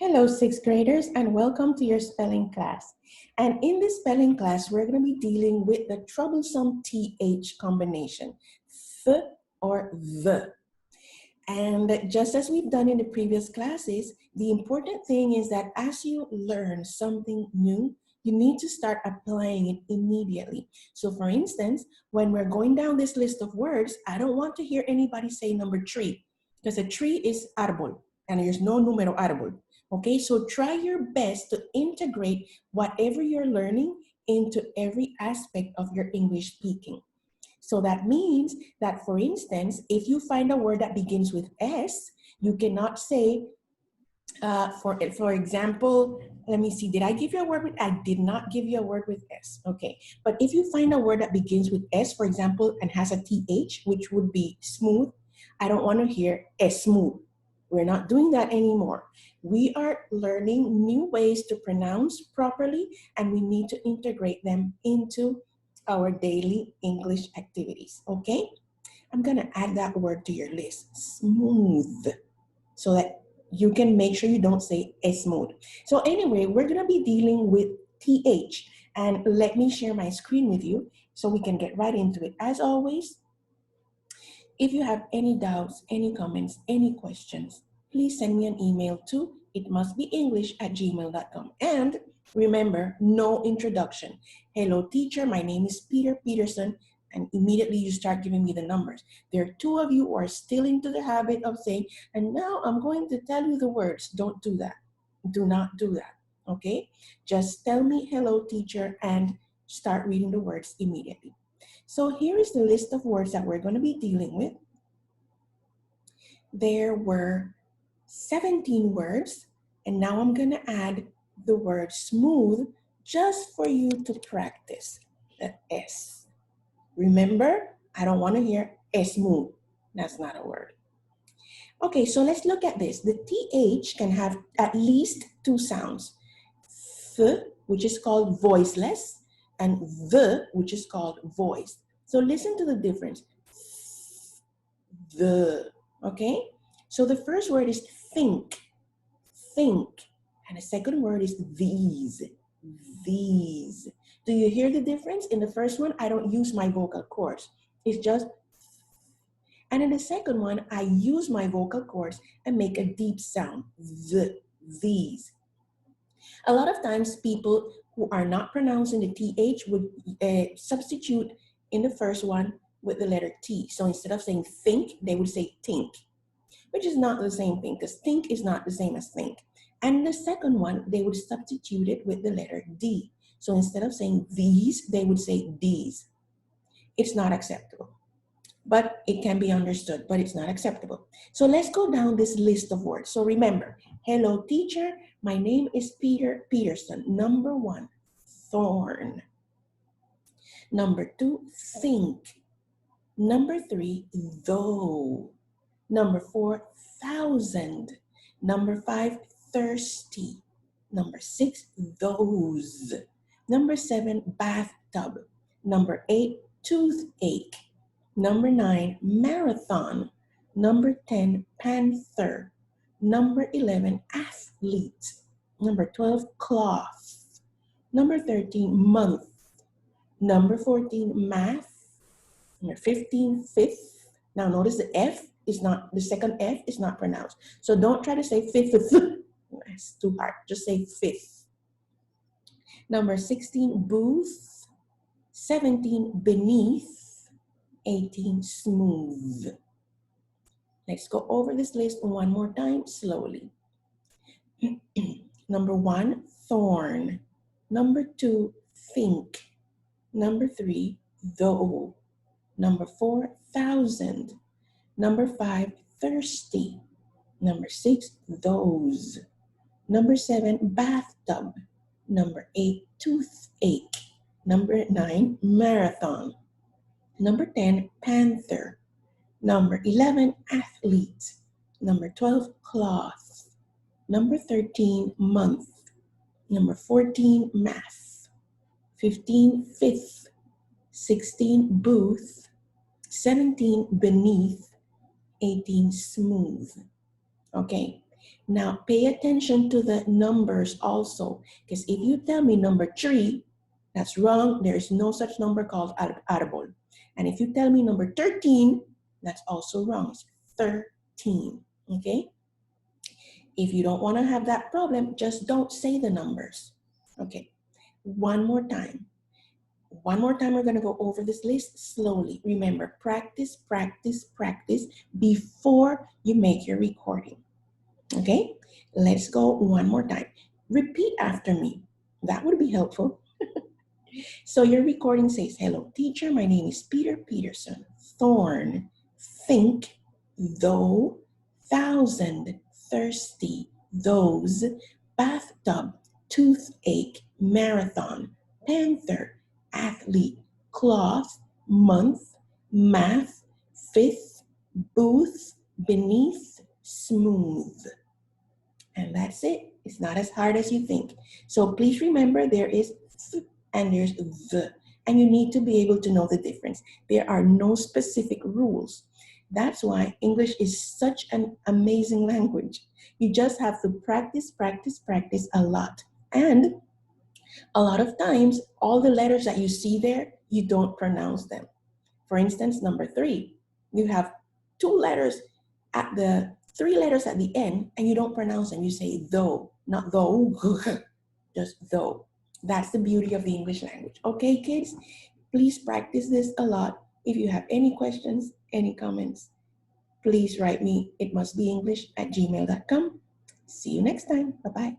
Hello, sixth graders, and welcome to your spelling class. And in this spelling class, we're going to be dealing with the troublesome TH combination, th or the. And just as we've done in the previous classes, the important thing is that as you learn something new, you need to start applying it immediately. So for instance, when we're going down this list of words, I don't want to hear anybody say number 3, because a tree is árbol, and there's no número árbol. Okay, so try your best to integrate whatever you're learning into every aspect of your English speaking. So that means that, for instance, if you find a word that begins with S, you cannot say, for example, let me see, did I give you a word with, I did not give you a word with S, okay. But if you find a word that begins with S, for example, and has a TH, which would be smooth, I don't want to hear S smooth. We're not doing that anymore. We are learning new ways to pronounce properly, and we need to integrate them into our daily English activities, okay? I'm gonna add that word to your list, smooth, so that you can make sure you don't say smooth. So anyway, we're gonna be dealing with TH, and let me share my screen with you so we can get right into it. As always, if you have any doubts, any comments, any questions, please send me an email to itmustbeenglish@gmail.com. And remember, no introduction. Hello, teacher. My name is Peter Peterson. And immediately you start giving me the numbers. There are 2 of you who are still into the habit of saying, and now I'm going to tell you the words. Don't do that. Do not do that. Okay? Just tell me, hello, teacher, and start reading the words immediately. So here is the list of words that we're going to be dealing with. There were 17 words, and now I'm going to add the word smooth just for you to practice the S. Remember, I don't want to hear smooth. That's not a word. Okay, so let's look at this. The TH can have at least 2 sounds. Th, which is called voiceless, and the, which is called voiced. So listen to the difference. The, okay? So the first word is think, and the second word is these. Do you hear the difference? In the first one, I don't use my vocal cords. It's just, and in the second one, I use my vocal cords and make a deep sound, these. A lot of times people who are not pronouncing the TH would substitute in the first one with the letter T. So instead of saying think, they would say think, which is not the same thing, because think is not the same as think. And the second one, they would substitute it with the letter D. So instead of saying these, they would say these. It's not acceptable, but it can be understood, but it's not acceptable. So let's go down this list of words. So remember, hello, teacher. My name is Peter Peterson. Number 1, thorn. Number 2, think. Number 3, though. Number 4, thousand. Number 5, thirsty. Number 6, those. Number 7, bathtub. Number 8, toothache. Number 9, marathon. Number 10, panther. Number 11, athlete. Number 12, cloth. Number 13, month. Number 14, math. Number 15, fifth. Now notice the F is not, the second F is not pronounced. So don't try to say fifth. It's too hard. Just say fifth. Number 16, booth. 17, beneath. 18, smooth. Let's go over this list one more time slowly. Number 1, thorn. Number 2, think. Number 3, though. Number 4, thousand. Number 5, thirsty. Number 6, those. Number 7, bathtub. Number 8, toothache. Number 9, marathon. Number 10, panther. Number 11, athlete. Number 12, cloth. Number 13, month. Number 14, math. 15, fifth. 16, booth. 17, beneath. 18, smooth. Okay. Now pay attention to the numbers also, because if you tell me number 3, that's wrong. There is no such number called árbol. And if you tell me number 13, that's also wrong. It's 13, okay? If you don't want to have that problem, just don't say the numbers. Okay, one more time. One more time, we're going to go over this list slowly. Remember, practice, practice, practice before you make your recording. Okay, let's go one more time. Repeat after me. That would be helpful. So your recording says, hello, teacher. My name is Peter Peterson. Thorn, think, though, thousand, thirsty, those, bathtub, toothache, marathon, panther, athlete, cloth, month, math, fifth, booth, beneath, smooth. And that's it. It's not as hard as you think. So please remember there is th and there's the, and you need to be able to know the difference. There are no specific rules. That's why English is such an amazing language. You just have to practice, practice, practice a lot. And a lot of times, all the letters that you see there, you don't pronounce them. For instance, number 3, you have 2 letters at the 3 letters at the end, and you don't pronounce them. You say though, not though, just though. That's the beauty of the English language. Okay, kids, please practice this a lot. If you have any questions, any comments, please write me. It must be English at gmail.com. See you next time. Bye-bye.